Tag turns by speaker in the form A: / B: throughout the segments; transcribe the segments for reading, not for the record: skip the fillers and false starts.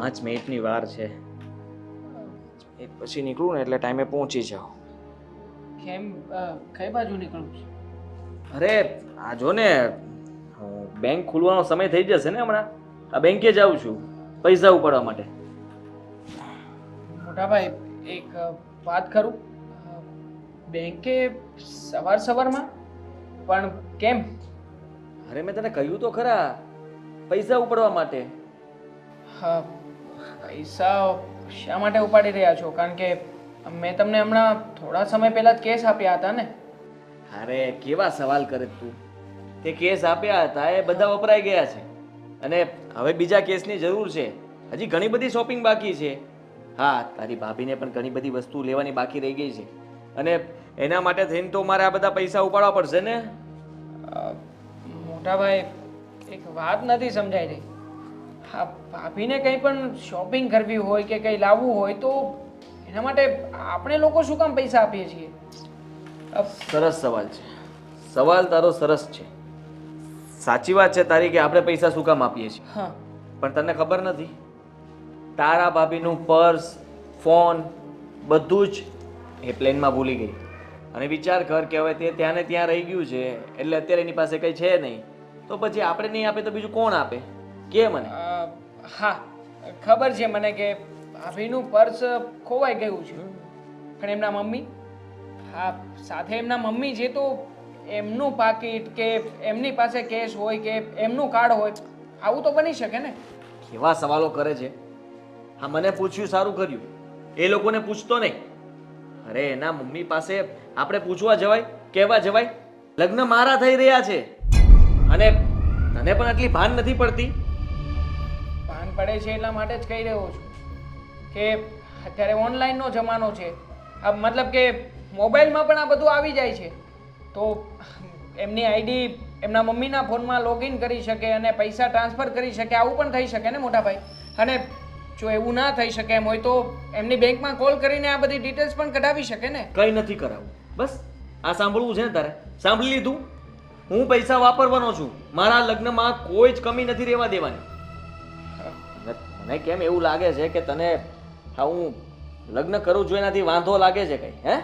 A: 5 મિનિટની વાર છે. એ પછી નીકળું ને એટલે ટાઈમે પહોંચી જાઉં.
B: કેમ કઈ બાજુ નીકળું છું?
A: અરે આ જો ને, બેંક ખુલવાનો સમય થઈ જશે ને હમણાં. આ બેંકે જાઉં છું પૈસા ઉપાડવા માટે.
B: મોટાભાઈ એક વાત કરું? બેંકે સવારમાં પણ કેમ?
A: અરે મેં તને કહ્યું તો ખરા, પૈસા ઉપાડવા માટે.
B: હા, પૈસા શા માટે ઉપાડી રહ્યા છો? કારણ કે મેં તમને હમણાં થોડા સમય પહેલા જ કેસ આપ્યા હતા ને.
A: અરે કેવા સવાલ કરે તું! તે કેસ આપ્યા હતા એ બધા વપરાઈ ગયા છે અને હવે બીજા કેસની જરૂર છે. હજી ઘણી બધી શોપિંગ બાકી છે. હા, તારી ભાભીને પણ ઘણી બધી વસ્તુ લેવાની બાકી રહી ગઈ છે અને એના માટે થઈને તો મારે આ બધા પૈસા ઉપાડવા પડશે ને.
B: મોટાભાઈ એક વાત નથી સમજાઈ રહી. હા, ભાભીને કંઈ પણ શોપિંગ કરવી હોય કે કંઈ લાવવું હોય તો એના માટે આપણે લોકો શું કામ પૈસા આપીએ છીએ?
A: સરસ સવાલ છે. સવાલ તારો સરસ છે. સાચી વાત છે તારી કે આપણે પૈસા શું કામ આપીએ છીએ.
B: હા,
A: પણ તને ખબર નથી, તારા ભાભીનું પર્સ, ફોન બધું જ એ પ્લેનમાં ભૂલી ગઈ. અને વિચાર કર કે હવે તે ત્યાં ને ત્યાં રહી ગયું છે એટલે અત્યારે એની પાસે કંઈ છે નહીં, તો પછી આપણે નહીં આપે તો બીજું કોણ આપે? કે મને.
B: હા ખબર છે મને કે ભાભીનું પર્સ ખોવાઈ ગયું છે. પણ એમના મમ્મી, હા સાથે એમના મમ્મી છે તો એમનું પાકીટ કે એમની પાસે કેશ હોય કે એમનું કાર્ડ હોય, આવું તો બની શકે ને.
A: કેવા સવાલો કરે છે! હા, મને પૂછ્યું સારું કર્યું. એ લોકોને પૂછતો નહીં. અરે એના મમ્મી પાસે આપણે પૂછવા જવાય, કહેવા જવાય? લગ્ન મારા થઈ રહ્યા છે અને તને પણ આટલી ભાન નથી પડતી?
B: ભાન પડે છે એટલા માટે જ કહી રહ્યો છું કે અત્યારે ઓનલાઈનનો જમાનો છે. આ મતલબ કે મોબાઈલમાં પણ આ બધું આવી જાય છે તો એમની આઈડી એમના મમ્મીના ફોનમાં લોગિન કરી શકે અને પૈસા ટ્રાન્સફર કરી શકે, આવું પણ થઈ શકે ને મોટાભાઈ. અને જો એવું ના થઈ શકે એમ હોય તો એમની બેંકમાં કોલ કરીને આ બધી ડિટેલ્સ પણ કઢાવી શકે ને.
A: કંઈ નથી કરાવું. બસ આ સાંભળવું છે ને તારે? સાંભળી લીધું? હું પૈસા વાપરવાનો છું. મારા લગ્નમાં કોઈ જ કમી નથી રહેવા દેવાની. મને કેમ એવું લાગે છે કે તને હા હું લગ્ન કરું છું એનાથી વાંધો લાગે છે કઈ? હે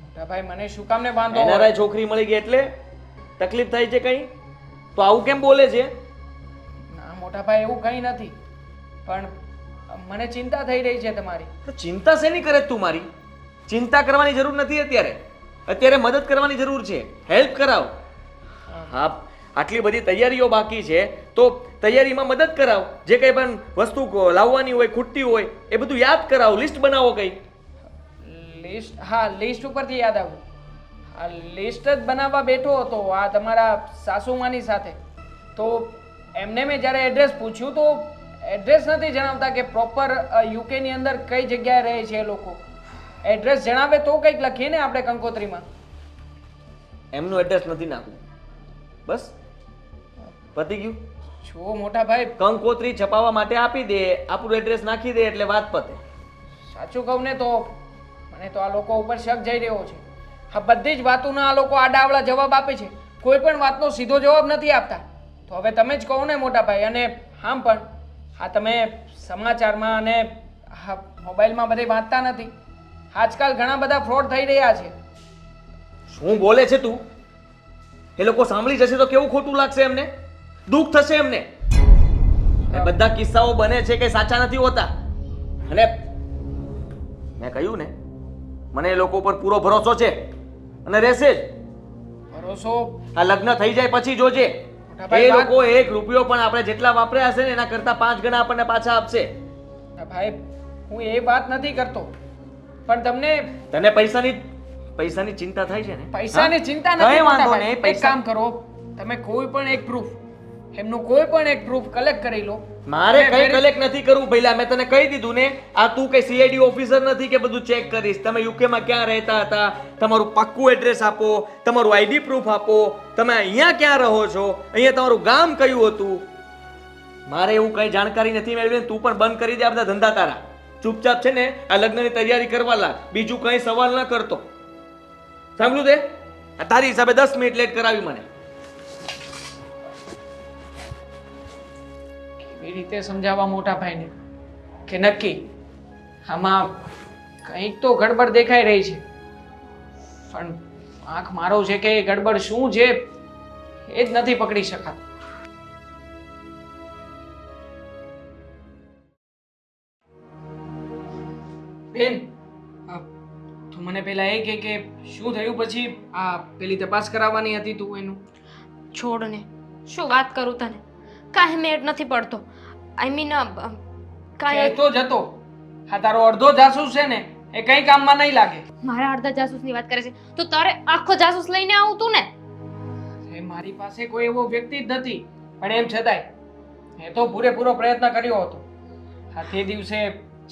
B: મોટાભાઈ મને શું કામ ને વાંધો?
A: એનારાય છોકરી મળી ગઈ એટલે તકલીફ થાય છે કઈ? તો આવું કેમ બોલે છે?
B: ના મોટાભાઈ એવું કંઈ નથી, પણ મને ચિંતા થઈ રહી છે તમારી.
A: તો ચિંતા શેની કરે તું મારી? ચિંતા કરવાની જરૂર નથી અત્યારે. અત્યારે મદદ કરવાની જરૂર છે. હેલ્પ કરાવ. હા, આટલી બધી તૈયારીઓ બાકી છે તો તૈયારીમાં મદદ કરાવ. જે કંઈ પણ વસ્તુ લાવવાની હોય, ખૂટતી હોય એ બધું યાદ કરાવ. લિસ્ટ બનાવો કઈ.
B: લિસ્ટ? હા, લિસ્ટ ઉપરથી યાદ આવ્યું. આ લિસ્ટ જ બનાવવા બેઠો હતો આ તમારા સાસુમાની સાથે. તો એમને મેં જ્યારે એડ્રેસ પૂછ્યું તો એડ્રેસ નથી જણાવતા કે પ્રોપર યુકેની અંદર કઈ જગ્યાએ રહે છે એ લોકો. એડ્રેસ જણાવે તો કંઈક લખીએ ને આપણે કંકોત્રીમાં.
A: એમનું એડ્રેસ નથી નાખવું. બસ પતી ગયું.
B: જુઓ મોટા ભાઈ,
A: કંકોત્રી છપાવવા માટે આપી દે, આપણું એડ્રેસ નાખી દે એટલે વાત પતે.
B: સાચું કહું ને તો મને તો આ લોકો ઉપર શક જઈ રહ્યો છે. આ બધી જ વાતોના આ લોકો આડાવડા જવાબ આપે છે, કોઈ પણ વાતનો સીધો જવાબ નથી આપતા. તો હવે તમે જ કહો ને મોટા ભાઈ. અને આમ પણ હા તમે સમાચારમાં અને હા મોબાઈલમાં બધે વાંચતા નથી? આજકાલ ઘણા બધા ફ્રોડ થઈ રહ્યા છે.
A: શું બોલે છે તું? એ લોકો સાંભળી જશે તો કેવું ખોટું લાગશે એમને? દુઃખ થશે એમને. એ બધા કિસ્સાઓ બને છે કે સાચા નથી હોતા. અને મેં કહ્યું ને, મને એ લોકો ઉપર પૂરો ભરોસો છે અને રહેશે જ.
B: ભરોસો?
A: આ લગ્ન થઈ જાય પછી જોજે, એ લોકો 1 રૂપિયો પણ આપણે જેટલા વાપર્યા હશે ને એના કરતા 5 ગણા આપણને પાછા આપશે.
B: ભાઈ હું એ વાત નથી કરતો, પણ
A: તને પૈસાની ચિંતા થાય છે ને?
B: પૈસાની ચિંતા નથી મોટા ભાઈ. એક કામ કરો, તમે કોઈ પણ એક પ્રૂફ, એમનું કોઈ પણ એક પ્રૂફ કલેક્ટ કરી લો.
A: મારે કઈ કલેક્ટ નથી કરવું ભઈલા. મેં તને કહી દીધું ને, આ તું કઈ સીઆઈડી ઓફિસર નથી કે બધું ચેક કરીશ. તમે યુકેમાં ક્યાં રહેતા હતા, તમારું પાક્કું એડ્રેસ આપો, તમારું આઈડી પ્રૂફ આપો, તમે અહીંયા ક્યાં રહો છો, અહીંયા તમારું ગામ કયું હતું. મારે એવું કઈ જાણકારી નથી મેળવી. તું પણ બંધ કરી દે આ બધા ધંધા તારા. ચૂપચાપ છે ને આ લગ્નની તૈયારી કરવા લાગ. બીજું કઈ સવાલ ન કરતો. સાંભળ્યું તે? આ તારી હિસાબે 10 મિનિટ લેટ કરાવી મને.
B: કેવી રીતે સમજાવવા મોટા ભાઈને? કે નક્કી આમાં કંઈક તો ગડબડ દેખાઈ રહી છે, પણ આંખ મારો છે કે એ ગડબડ શું છે એ જ નથી પકડી શકાતું. બેન, તું મને પેલા એ કે શું થયું પછી આ પેલી તપાસ કરાવવાની હતી તું એનું?
C: છોડ ને, શું વાત કરું તને, કાંઈ મેળ નથી પડતો. આઈ મીન કાંઈ
B: કહેતો જ હતો, આ તારો અડધો જાસૂસ છે ને એ કઈ કામમાં નહીં લાગે.
C: મારા અડધા જાસૂસની વાત કરે છે તો તારે આખો જાસૂસ લઈને આવું તું ને.
B: એ મારી પાસે કોઈ એવો વ્યક્તિ જ નથી, પણ એમ છતાંય એ તો પૂરેપૂરો પ્રયત્ન કર્યો હતો. આ તે દિવસે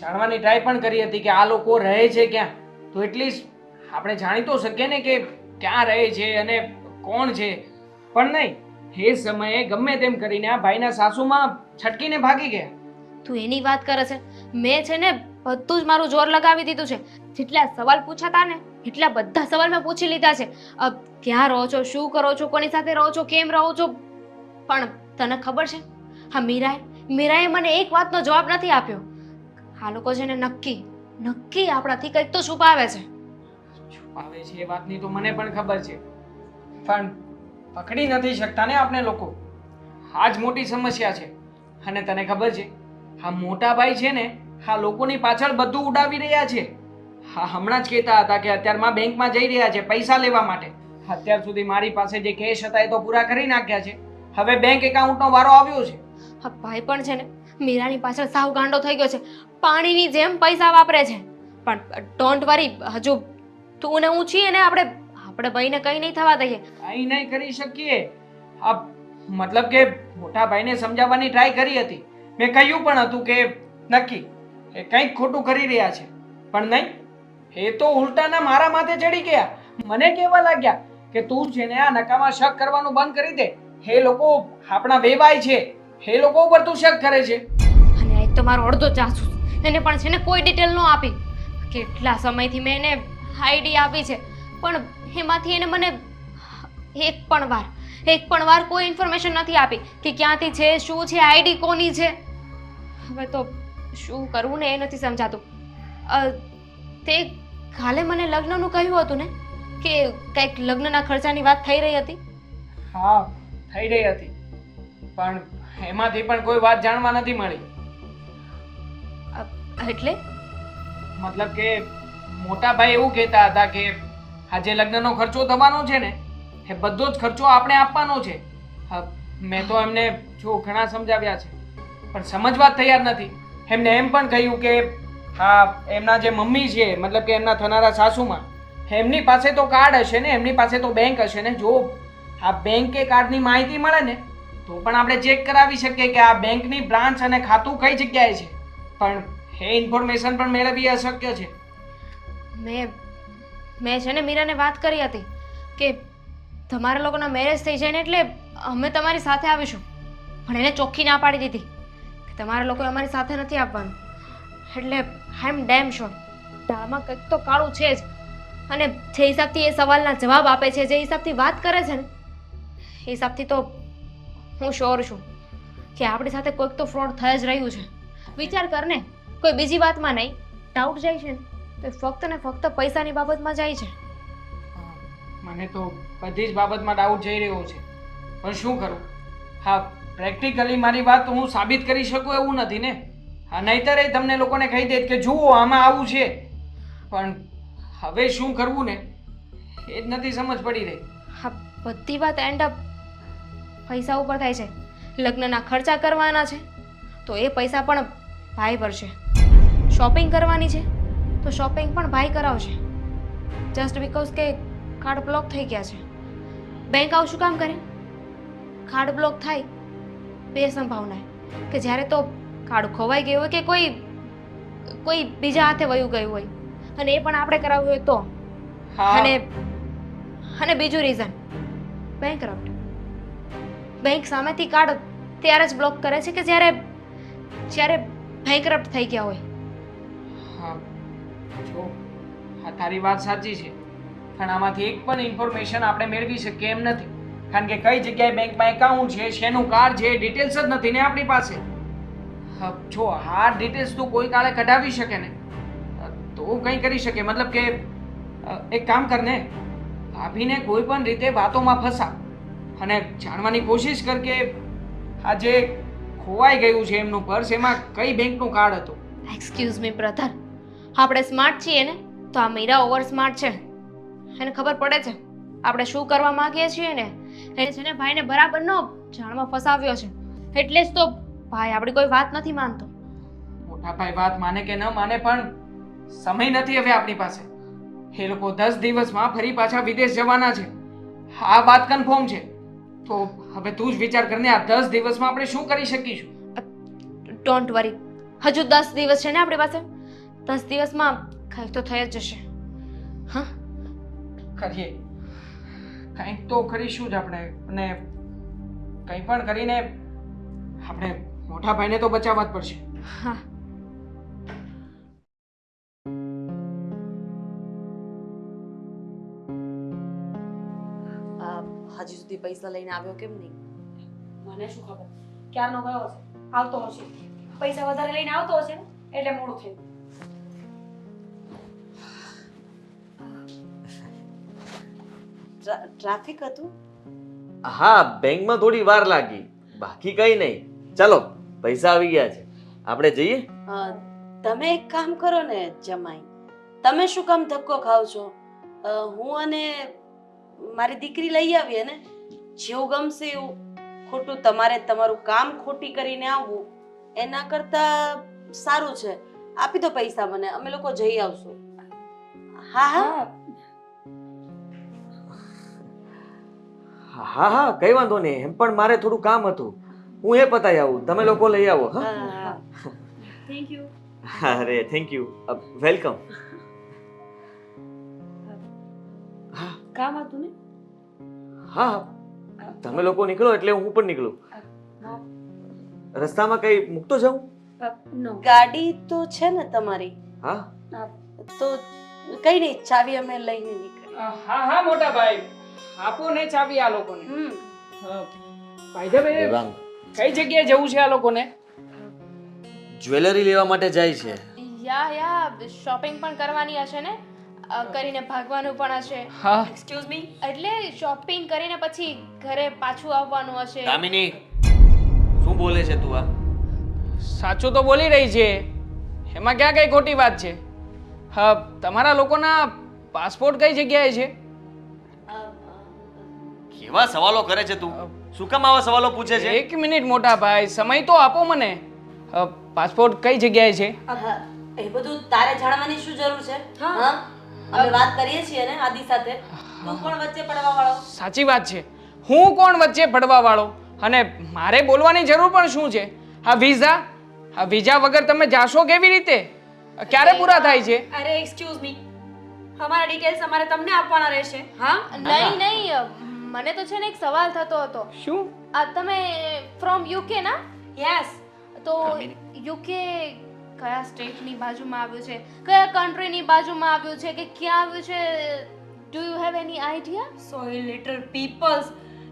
B: જાણવાની ટ્રાય પણ કરી હતી કે આ લોકો રહે છે ક્યાં, તો એટલીસ્ટ આપણે જાણી તો શકીએ ને કે ક્યાં રહે છે અને કોણ છે. પણ નહીં, એ સમયે ગમે તેમ કરીને આ ભાઈના સાસુમાં છટકીને ભાગી ગયા.
C: તું એની વાત કરે છે? મેં છે ને બધું જ મારું જોર લગાવી દીધું છે. જેટલા સવાલ પૂછાતા ને એટલા બધા સવાલ મેં પૂછી લીધા છે. ક્યાં રહો છો, શું કરો છો, કોની સાથે રહો છો, કેમ રહો છો, પણ તને ખબર છે હા મીરાએ મને એક વાતનો જવાબ નથી આપ્યો. આ લોકો છે ને નક્કી આપણાથી કંઈક તો છુપાવે છે.
B: છુપાવે છે એ વાતની તો મને પણ ખબર છે, પણ પકડી નથી શકતા ને આપણે લોકો. આ જ મોટી સમસ્યા છે. અને તને ખબર છે આ મોટા ભાઈ છે ને આ લોકોની પાછળ બધું ઉડાવી રહ્યા છે. હા, હમણાં જ કહેતા હતા કે અત્યારમાં બેંકમાં જઈ રહ્યા છે પૈસા લેવા માટે. અત્યાર સુધી મારી પાસે જે કેશ હતા એ તો પૂરા કરી નાખ્યા છે. હવે બેંક એકાઉન્ટનો વારો આવ્યો છે.
C: હા, ભાઈ પણ છે ને મીરાની પાછળ સાવ ગાંડો થઈ ગયો છે. પાણીની જેમ પૈસા વાપરે છે. પણ ડોન્ટ વરી, હજુ તું ને હું છીએ ને, આપણે ભાઈને કંઈ નહીં થવા દઈએ.
B: કંઈ નહીં કરી શકીએ. આ મતલબ કે મોટા ભાઈને સમજાવવાની ટ્રાય કરી હતી. મેં કહ્યું પણ હતું કે નક્કી એ કંઈક ખોટું કરી રહ્યા છે, પણ નહીં, એ તો ઉલટાના મારા માથે ચડી ગયા. મને કહેવા લાગ્યા કે તું છે ને આ નકામા શક કરવાનું બંધ કરી દે. એ લોકો આપણા વેવાય છે, એ લોકો ઉપર તું શક કરે છે.
C: અને એક તો મારો અડધો જાસૂસ, એને પણ છે ને કોઈ ડિટેલ ન આપી. કેટલા સમયથી મેં એને આઈડી આપી છે, પણ એમાંથી એને મને એક પણ વાર કોઈ ઇન્ફોર્મેશન નથી આપી કે ક્યાંથી છે, શું છે, આઈડી કોની છે. હવે તો શું કરવું ને એ નથી સમજાતું. તે કાલે મને લગ્નનું કહ્યું હતું ને કે કંઈક લગ્નના ખર્ચાની વાત થઈ રહી હતી.
B: હા, થઈ રહી હતી, પણ એમાંથી પણ કોઈ વાત જાણવા નથી મળી.
C: એટલે
B: મતલબ કે મોટા ભાઈ એવું કહેતા હતા કે આ જે લગ્નનો ખર્ચો થવાનો છે ને એ બધો જ ખર્ચો આપણે આપવાનો છે. મેં તો એમને જો ઘણા સમજાવ્યા છે, પણ સમજવા જ તૈયાર નથી. એમને એમ પણ કહ્યું કે હા, એમના જે મમ્મી છે, મતલબ કે એમના થનારા સાસુમાં, એમની પાસે તો કાર્ડ હશે ને, એમની પાસે તો બેંક હશે ને. જો આ બેંક કે કાર્ડની માહિતી મળે ને તો પણ આપણે ચેક કરાવી શકીએ કે આ બેંકની બ્રાન્ચ અને ખાતું કઈ જગ્યાએ છે, પણ એ ઇન્ફોર્મેશન પણ મેળવવી અશક્ય છે.
C: મેં છે ને મીરાને વાત કરી હતી કે તમારા લોકોના મેરેજ થઈ જાય ને એટલે અમે તમારી સાથે આવીશું, પણ એને ચોખ્ખી ના પાડી દીધી કે તમારા લોકોએ અમારી સાથે નથી આવવાનું. એટલે આઈ એમ ડેમ શ્યોર આમાં કંઈક તો કાળું છે જ. અને જે હિસાબથી એ સવાલના જવાબ આપે છે, જે હિસાબથી વાત કરે છે ને, એ હિસાબથી તો હું શ્યોર છું કે આપણી સાથે કોઈક તો ફ્રોડ થઈ જ રહ્યું છે. વિચાર કર ને, કોઈ બીજી વાતમાં નહીં, ડાઉટ જાય છે ને તો ફક્ત ને ફક્ત પૈસાની બાબતમાં જાય છે.
B: મને તો બધી જ બાબતમાં ડાઉટ જઈ રહ્યો છે, પણ શું કરું? હા, પ્રેક્ટિકલી મારી વાત હું સાબિત કરી શકું એવું નથી ને. હા, નહીતર એ તમને લોકોને કહી દે કે જુઓ આમાં આવું છે, પણ હવે શું કરવું ને એ જ નથી સમજ પડી રહી.
C: હા, બધી વાત એન્ડ અપ પૈસા ઉપર થાય છે. લગ્નના ખર્ચા કરવાના છે તો એ પૈસા પણ ભાઈ ભરશે. શોપિંગ કરવાની છે તો શોપિંગ પણ ભાઈ કરાવશે. જસ્ટ બીકોઝ કે કાર્ડ બ્લોક થઈ ગયા છે. બેંક આવું શું કામ કરે? કાર્ડ બ્લોક થાય બે સંભાવના કે જ્યારે તો કાર્ડ ખોવાઈ ગયું હોય કે કોઈ બીજા હાથે વયું ગયું હોય અને એ પણ આપણે કરાવ્યું હોય તો. અને બીજું રીઝન બેંકરપ્ટ. બેંક સામેથી કાર્ડ ત્યારે જ બ્લોક કરે છે કે જ્યારે બેંકરપ્ટ થઈ ગયા હોય.
B: હા, જો આ તારી વાત સાચી છે, પણ આમાંથી એક પણ ઇન્ફોર્મેશન આપણે મેળવી શકીએ એમ નથી, કારણ કે કઈ જગ્યાએ બેંકમાં એકાઉન્ટ છે, શેનું કાર્ડ છે, ડિટેલ્સ જ નથી ને આપણી પાસે. જો આ ડિટેલ્સ તું કોઈ કાળે કઢાવી શકે ને તો કંઈ કરી શકે. મતલબ કે એક કામ કર ને, ભાભીને કોઈ પણ રીતે વાતોમાં ફસા અને જાણવાની કોશિશ કર કે આ જે ખોવાઈ ગયું છે એમનું પર્સ, એમાં કઈ બેંકનું કાર્ડ હતું.
C: એક્સક્યુઝ મી બ્રધર, આપણે સ્માર્ટ છીએ ને, તો આ મીરા ઓવર સ્માર્ટ છે. એને ખબર પડે છે આપણે શું કરવા માંગીએ છીએ ને. એને છે ને ભાઈને બરાબરનો જાણમાં ફસાવ્યો છે, એટલે જ તો ભાઈ આપણી કોઈ વાત નથી માનતો.
B: મોટા ભાઈ વાત માને કે ન માને, પણ સમય નથી હવે આપણી પાસે. એ લોકો 10 દિવસમાં ફરી પાછા વિદેશ જવાના છે, આ વાત કન્ફર્મ છે. તો હવે તું જ વિચાર કરને, આ 10 દિવસમાં આપણે શું કરી શકીશું.
C: ડોન્ટ વરી, હજુ 10 દિવસ છે ને આપણી પાસે. 10 દિવસમાં કંઈક તો થઈ જ જશે. હા,
B: કરીએ, કંઈક તો કરીશું જ આપણે. અને કંઈ પણ કરીને આપણે મોટા ભાઈને તો બચાવવા જ પડશે.
C: હા.
D: હજી સુધી પૈસા લઈને આવ્યો કેમ નહીં?
E: મને શું ખબર, ક્યારનો ગયો હશે, આવતો હશે. પૈસા વધારે લઈને આવતો હશે ને એટલે મોડું થયું.
D: ટ્રાફિક હતું?
A: હા, બેંકમાં થોડી વાર લાગી, બાકી કઈ નહીં. ચાલો, પૈસા આવી ગયા છે, આપણે જઈએ.
D: તમે એક કામ કરો ને જમાઈ, તમે શું કામ ધક્કો ખાવ છો? હું અને મારી દીકરી લઈ આવીએ ને, જેવું ગમશે એવું. ખોટું તમારે તમારું કામ ખોટી કરીને આવવું એના કરતા સારું છે. આપી દો પૈસા મને, અમે લોકો જઈ આવશું. હા હા
A: હા હા, કઈ વાંધો નહીં. એમ પણ મારે થોડું કામ હતું, હું એ પતાઈ આવું. તમે લોકો લઈ આવો. હા,
D: હા.
E: Thank you.
A: અરે થેન્ક યુ, વેલકમ.
E: કામ હતું ને?
A: હા, તમે લોકો નીકળો એટલે હું પણ નીકળું. રસ્તામાં કઈ મૂકતો જાઉં?
E: નો.
D: ગાડી તો છે ને તમારી?
A: હા,
D: તો કઈ નહીં, ચાવી અમે લઈને નીકળીએ.
B: હા હા મોટા ભાઈ, આપો ને ચાવી આ લોકોને. ભાઈ વે,
A: દેવાંગ
B: કઈ જગ્યાએ જવું છે આ લોકોને?
A: જ્વેલરી લેવા માટે જાય છે.
C: યા શોપિંગ પણ કરવાની હશે ને, કરીને ભાગવાનું પણ હશે.
B: હા,
E: એક્સક્યુઝ મી.
C: એટલે શોપિંગ કરીને પછી ઘરે પાછું આવવાનું હશે.
A: કામિની, શું બોલે છે તું? આ
B: સાચું તો બોલી રહી છે, એમાં ક્યાં કઈ ખોટી વાત છે. હા, તમારા લોકોના પાસપોર્ટ કઈ જગ્યાએ છે?
A: કેવા સવાલો કરે છે તું? શું કામ આવા સવાલો પૂછે છે?
B: એક મિનિટ મોટા ભાઈ, સમય તો આપો મને. પાસપોર્ટ કઈ જગ્યાએ છે?
D: એ બધું તારે જાણવાની શું જરૂર છે? હા, અમે વાત કરીએ છીએ ને આદિ સાથે. તું કોણ વચ્ચે પડવા વાળો?
B: સાચી વાત છે, હું કોણ વચ્ચે પડવા વાળો? અને મારે બોલવાની જરૂર પણ શું છે? આ વિઝા વગર તમે જાશો કેવી રીતે? ક્યારે પૂરા થાય છે?
E: અરે એક્સક્યુઝ મી, અમારા ડિટેલ્સ અમારે તમને આપવાના રહેશે. હા,
C: નહીં નહીં, મને તો છે ને એક સવાલ થતો હતો.
B: શું?
C: આ તમે ફ્રોમ યુકે ના?
E: યસ.
C: તો યુકે કયા સ્ટેટની બાજુમાં આવ્યું છે, કયા કન્ટ્રીની બાજુમાં આવ્યું છે, કે ક્યાં આવ્યું છે? Do you have any idea?
E: So little peoples,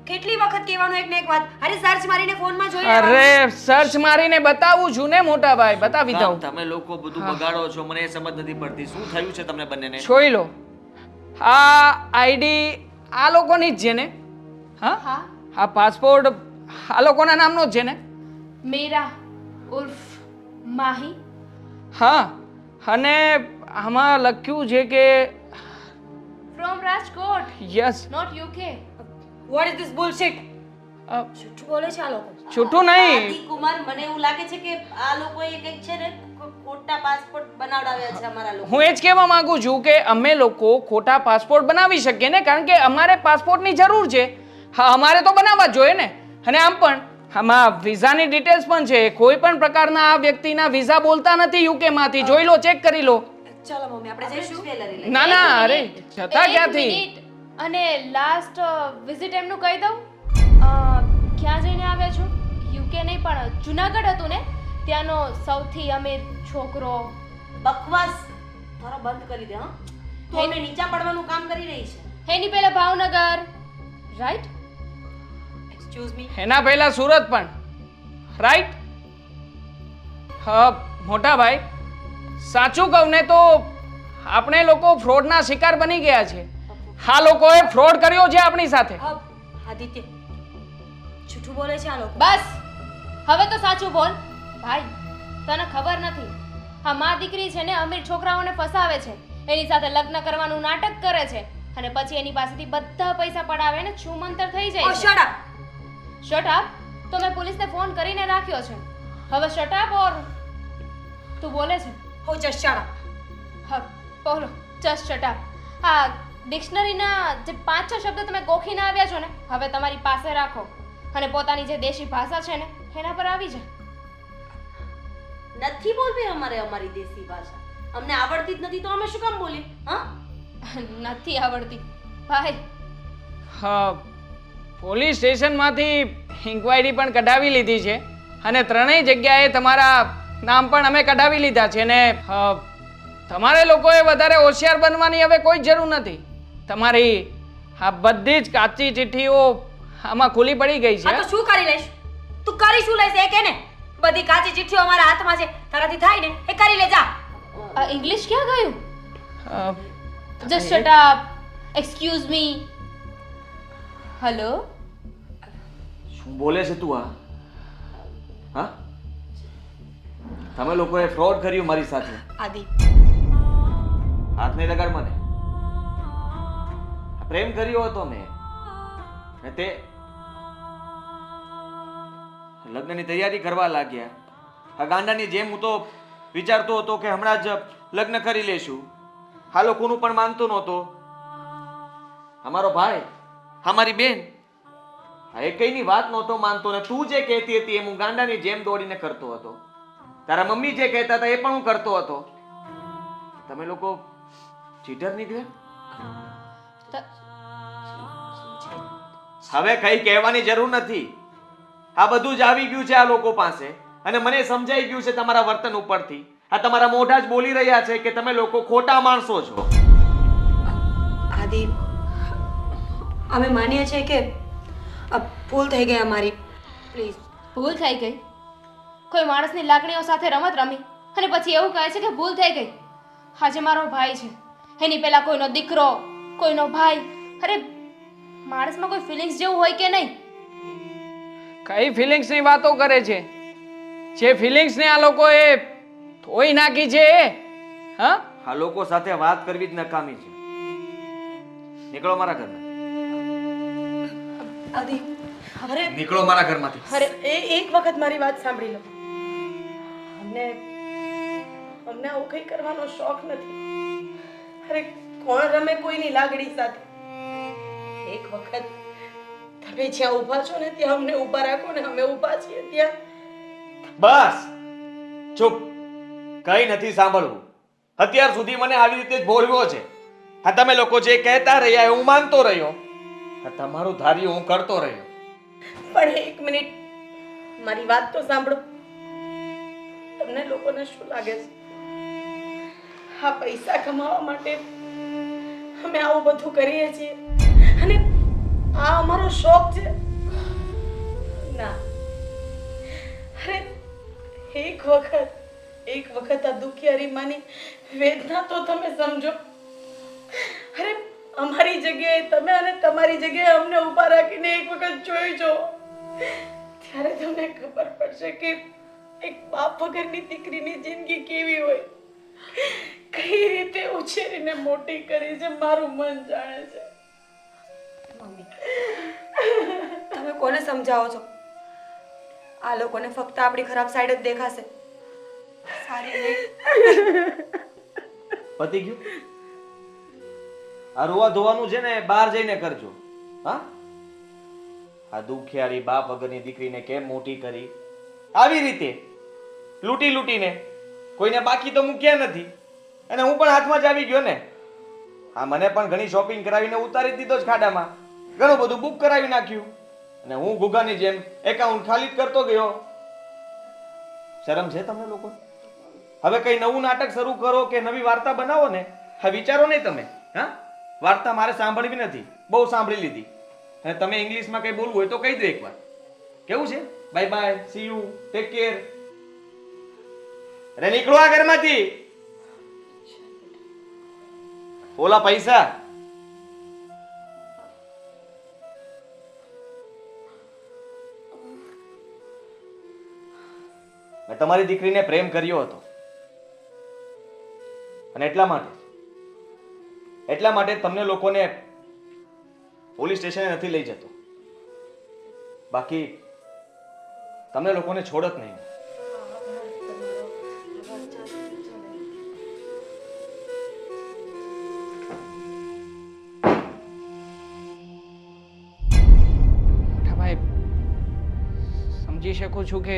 E: કેટલી વખત કહેવાનું એક ને એક વાત. અરે સર્ચ મારીને ફોનમાં જોઈ
B: અરે સર્ચ મારીને બતાવું છું ને મોટા ભાઈ, બતાવી દઉં.
A: તમે લોકો બધું બગાડો છો, મને એ સમજ નથી પડતી. શું થયું છે તમને બંનેને?
B: જોઈ લો, આ આઈડી આ લોકોની જ છે ને? હા,
C: હા,
B: આ પાસપોર્ટ આ લોકોના નામનો જ છે ને?
C: મીરા ઉર્ફ માહી.
B: હા, અને આમાં લખ્યું છે કે
C: from Rajkot,
B: yes.
C: Not UK.
E: What is this bullshit? જૂઠું બોલે છે આ લોકો.
B: છૂટું નહીં.
D: આદિ કુમાર, મને એવું લાગે છે કે આ લોકોએ કંઈક છે ને ખોટા પાસપોર્ટ બનાવડાવ્યા છે અમારા લોકો.
B: હું એ જ કહેવા માંગુ છું કે અમે લોકો ખોટા પાસપોર્ટ બનાવી શકીએ ને, કારણ કે અમારે પાસપોર્ટની જરૂર છે. હા, અમારે તો બનાવવા જ જોઈએ ને. અને આમ પણ આમાં વિઝાની ડિટેલ્સ પણ છે. કોઈ પણ પ્રકારના આ વ્યક્તિના વિઝા બોલતા નથી યુકે માંથી. જોઈ લો, ચેક કરી લો.
E: ચાલો મમ્મી, આપણે જઈશું.
D: જ્વેલરી લઈ.
B: ના ના, અરે જતા
C: એક
B: ક્યાંથી?
C: મિનિટ. અને લાસ્ટ વિઝિટ એમનું કહી દઉં. ક્યાં જઈને આવ્યા છો? યુકે નહીં પણ જુનાગઢ હતું ને, ત્યાંનો સૌથી અમીર છોકરો.
D: બકવાસ તારો બંધ કરી દે. હા, તું અમે નીચા પડવાનું કામ કરી રહી છે.
C: એની પહેલા ભાવનગર, રાઈટ?
E: Excuse me.
B: એના પહેલા સુરત પણ, રાઈટ? મોટા ભાઈ, સાચું કહું ને તો આપણે લોકો ફ્રોડના શિકાર બની ગયા છે. આ લોકોએ ફ્રોડ કર્યો છે આપણી સાથે.
E: આદિત્ય જૂઠું બોલે છે આ લોકો.
C: બસ હવે તો સાચું બોલ ભાઈ. તને ખબર નથી આ માં દીકરી છે ને અમીર છોકરાઓને ફસાવે છે, એની સાથે લગ્ન કરવાનું નાટક કરે છે અને પછી એની પાસેથી બધા પૈસા પડાવે ને છૂમંતર થઈ જાય છે.
E: Shut up.
C: શટ અપ તો મેં પોલીસને ફોન કરીને રાખ્યો છે. હવે શટ અપ ઓર તું બોલે છે?
E: હો જસ્ટ શટ અપ.
C: હા બોલો જસ્ટ શટ અપ. હા ડિક્શનરીના જે 5-6 શબ્દો તમે ગોખીને આવ્યા છો ને હવે તમારી પાસે રાખો અને પોતાની જે દેશી ભાષા છે ને એના પર આવી જા.
D: નથી બોલવી અમારે અમારી દેશી ભાષા. અમને આવડતી જ નથી તો અમે શું કામ બોલીએ? હા,
C: નથી આવડતી ભાઈ.
B: પોલીસ સ્ટેશનમાંથી ઇન્ક્વાયરી પણ કઢાવી લીધી છે અને ત્રણેય જગ્યાએ તમારા નામ પણ અમે કઢાવી લીધા છે ને તમારે લોકોએ વધારે હોશિયાર બનવાની હવે કોઈ જરૂર નથી. તમારી આ બધી જ કાચી ચિઠ્ઠીઓ આમાં ખુલ્લી પડી ગઈ છે.
E: આ તો શું કરી લઈશ? તું કરી શું લઈશ એ કે ને? બધી કાચી ચિઠ્ઠીઓ અમારા હાથમાં છે, તારાથી થાય ને એ કરી લે જા.
C: ઇંગ્લિશ ક્યાં ગયું? Just shut up. Excuse me. Hello
A: શું બોલે છે તું આ? હા, તમે લોકોએ ફ્રોડ કર્યું મારી સાથે.
E: આદિ
A: હાથ નહીં લગાડ મને. પ્રેમ કર્યો હતો મેં ને તે લગ્નની તૈયારી કરવા લાગ્યા. આ ગાંડાની જેમ હું તો વિચારતો હતો કે હમણાં જ લગ્ન કરી લેશું. આ લોકોનું પણ માનતો નહોતો. અમારો ભાઈ, અમારી બેન, એ કઈની વાત નહોતો માનતો ને તું જે કહેતી હતી એમ હું ગાંડાની જેમ દોડીને કરતો હતો. તારા મમ્મી જે કહેતા હતા એ પણ હું કરતો હતો. તમે લોકો ચીટર નીકળ્યા. હવે કઈ કહેવાની જરૂર નથી. આ બધું જ આવી ગયું છે આ લોકો પાસે અને મને સમજાઈ ગયું છે તમારા વર્તન ઉપરથી. આ તમારા મોઢા જ બોલી રહ્યા છે કે તમે લોકો ખોટા માણસો છો.
E: આદિ અમે માનીએ છીએ કે ભૂલ થઈ ગઈ અમારી. પ્લીઝ.
C: ભૂલ થઈ ગઈ? કોઈ માણસની લાગણીઓ સાથે રમત રમી અને પછી એવું કહે છે કે ભૂલ થઈ ગઈ. આજે મારો ભાઈ છે, એની પહેલા કોઈનો દીકરો, કોઈનો ભાઈ. અરે માણસમાં કોઈ ફિલિંગ્સ જેવું હોય કે નહીં?
B: કઈ ફિલિંગ્સની વાતો કરે છે? જે ફિલિંગ્સને આ લોકોએ ધોઈ નાખી છે એ. હા,
A: આ લોકો સાથે વાત કરવી જ નકામી છે. નીકળો મારા ઘરમાં.
F: આદિ અરે
A: નીકળો મારા ઘરમાંથી.
F: અરે એક વખત મારી વાત સાંભળી લો. અમને આવું કંઈ કરવાનો શોખ નથી. અરે કોણ રમે કોઈની લાગણી સાથે? એક વખત તમે જ્યાં ઊભા છો ને ત્યાં અમને ઊભા રાખો ને અમે ઊભા છીએ ત્યાં.
A: બસ ચૂપ. કઈ નથી સાંભળવું. અત્યાર સુધી મને આવી રીતે જ બોલવો છે. આ તમે લોકો જે કહેતા રહ્યા એ હું માનતો રહ્યો. આ તમારું ધાર્યું હું કરતો રહ્યો.
F: પણ એક મિનિટ મારી વાત તો સાંભળો. તમને લોકોને શું લાગે છે આ પૈસા કમાવા માટે અમે આવું બધું કરીએ છીએ અને આ અમારો શોખ છે? ના. અરે એક વખત આ દુખિયારી માની વેદના તો તમે સમજો. અરે અમારી જગ્યાએ તમે અને તમારી જગ્યાએ અમને ઊભા રાખીને એક વખત જોઈ જો, ત્યારે તમને ખબર પડશે કે એક બાપ વગરની દીકરીની જિંદગી કેવી હોય, કઈ રીતે ઉછેરીને મોટી કરી છે. મારું મન જાણે છે.
E: મમ્મી તમે કોને સમજાવો છો? આ લોકોને ફક્ત આપણી ખરાબ સાઈડ જ દેખાશે, સારી નહીં.
A: પતી ગયું. આ રોવા ધોવાનું છે ને બહાર જઈને કરજો. હા, આ દુખિયારી બાપ વગરની દીકરીને કેમ મોટી કરી આવી રીતે લૂંટીને? કોઈને બાકી તો મૂક્યા નથી અને હું પણ હાથમાં જ આવી ગયો ને. હા, મને પણ ઘણી શોપિંગ કરાવીને ઉતારી દીધો જ ખાડામાં. ઘણું બધું બુક કરાવી નાખ્યું અને હું ગુગાની જેમ એકાઉન્ટ ખાલી જ કરતો ગયો. શરમ છે તમને લોકો? હવે કઈ નવું નાટક શરૂ કરો કે નવી વાર્તા બનાવો ને, હા વિચારો નહીં તમે. હા, વાર્તા મારે સાંભળવી નથી, બહુ સાંભળી લીધી. અને તમે ઇંગ્લિશમાં કઈ બોલવું હોય તો કહી દો એકવાર. કેવું છે? Bye bye, C you, take care. અરે નીકળો આ ઘરમાંથી. ઓલા પૈસા મેં તમારી દીકરીને પ્રેમ કર્યો હતો અને એટલા માટે તમને લોકોને પોલીસ સ્ટેશને નથી લઈ જતો. બાકી તમને લોકોને છોડત નહીં.
B: મોટા ભાઈ, સમજી શકું છું કે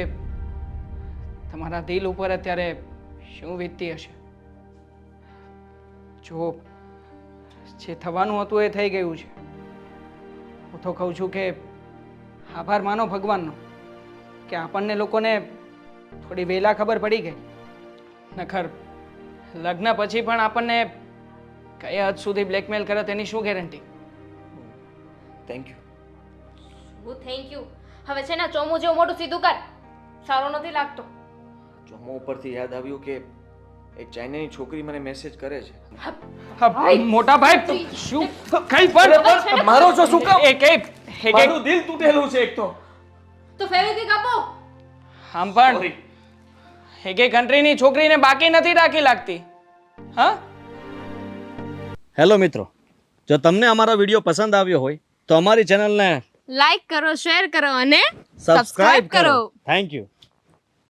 B: તમારા દિલ ઉપર અત્યારે શું વીતતી હશે. જો જે થવાનું હતું એ થઈ ગયું છે. હું તો કહું છું કે આભાર માનો ભગવાનનો કે આપણને લોકોને થોડી વહેલા ખબર પડી ગઈ. નખર લગ્ન પછી પણ આપણને કયા હદ સુધી બ્લેકમેલ કરે તેની શું ગેરંટી.
A: Thank you.
C: હું થેન્ક યુ. હવે છે ને ચોમું જેવું મોટું સીધું કર. સારો નથી લાગતો.
A: ચોમો ઉપરથી યાદ આવ્યું કે એક ચાઇનાની છોકરી મને મેસેજ કરે છે.
B: મોટા ભાઈ શું કઈ પણ
A: મારો છો શું કામ?
B: એ કઈ
A: મારું દિલ તૂટેલું છે એક તો.
C: તો ફેવિક્વિક આપો.
B: આમ પણ
A: Sorry.
B: એકે કન્ટ્રીની છોકરીને બાકી નથી રાખી લાગતી. હા,
A: હેલો મિત્રો, જો તમને અમારો વિડીયો પસંદ આવ્યો હોય તો અમારી ચેનલને
C: લાઈક કરો, શેર કરો અને
A: સબસ્ક્રાઇબ કરો. Thank you.